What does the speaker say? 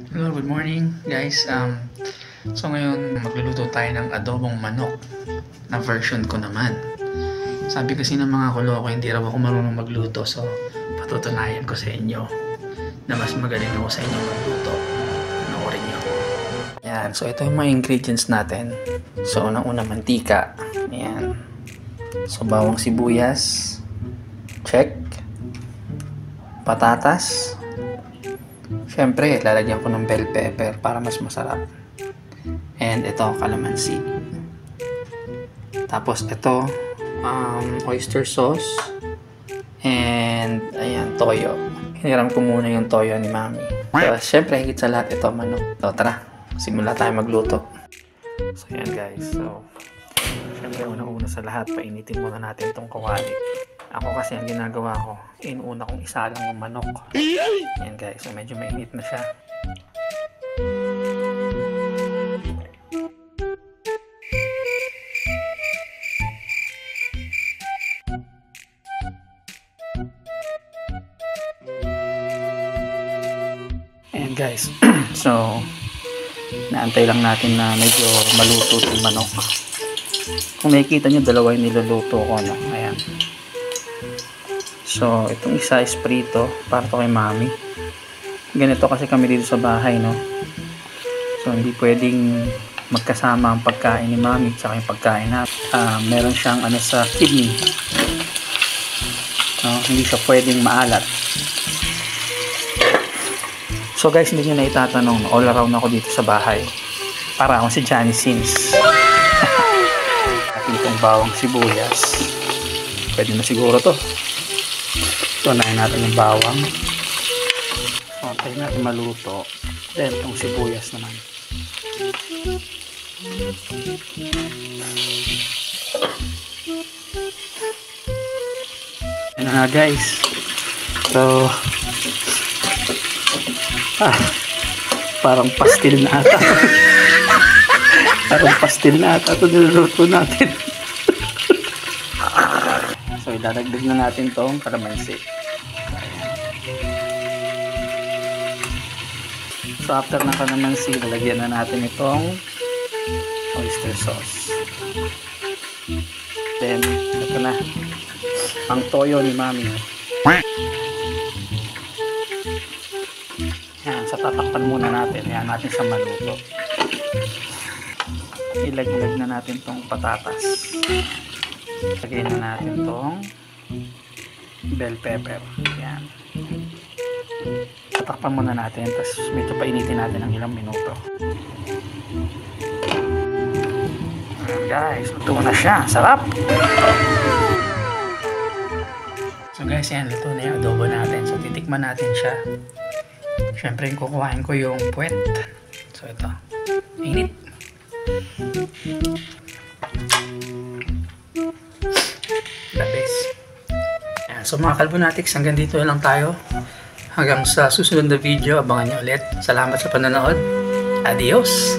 Hello, good morning guys. So ngayon magluluto tayo ng adobong manok na version ko naman. Sabi kasi ng mga kuloko hindi raw ako marunong magluto, so patutunayan ko sa inyo na mas magaling ako sa inyo magluto. Panoorin nyo. Yan, so ito yung mga ingredients natin. So unang-una mantika. Ayan. So bawang sibuyas. Check. Patatas. Siyempre, lalagyan ko ng bell pepper para mas masarap. And ito, kalamansi. Tapos ito, oyster sauce. And, ayan, toyo. Hiniram ko muna yung toyo ni Mami. So, siyempre, higit sa lahat, ito, manok. So, tara, simula tayo magluto. So, ayan guys. So, siyempre, unang-una sa lahat, painitin muna natin itong kawali. Ako kasi ang ginagawa ko, inuuna kong isalang yung manok. Yan guys, so medyo mainit na siya. Ayan guys, so naantay lang natin na medyo maluto yung manok. Kung nakikita nyo, dalawa yung niluluto ko, no? Ayan. So, itong isa is prito para to kay Mami. Ganito kasi kami dito sa bahay, no? So, hindi pwedeng magkasama ang pagkain ni Mami at yung pagkain na meron siyang sa kidney. No? Hindi siya pwedeng maalat. So, guys, hindi nyo na itatanong, all around ako dito sa bahay. Para akong si Johnny Sins. At itong bawang sibuyas. Pwede na siguro to. So, unahin natin yung bawang. So, tayo natin maluto. Then, itong sibuyas naman. Yan na nga guys. So, parang pastil na ata. Parang pastil na ata ito niluluto natin. So, idadagdag na natin itong kalamansi. So, after ng kalamansi, lalagyan na natin itong oyster sauce. Then, ito na. Ang toyo ni Mami. Yan, sa tatakpan muna natin. Yan natin sa maluto. Ilaglag na natin itong patatas. Lagyan na natin itong bell pepper. Yan. Tatakpan muna natin. Tapos medyo painitin natin ng ilang minuto. Ayan guys. Luto na siya. Sarap! So guys, yan. Luto na yung adobo natin. So titikman natin siya. Siyempre kukuhain ko yung puwet. So ito. Init. The best. Yan. So mga Kalbonatics, hanggang dito lang tayo. Hanggang sa susunod na video, abangan nyo ulit. Salamat sa panonood. Adios!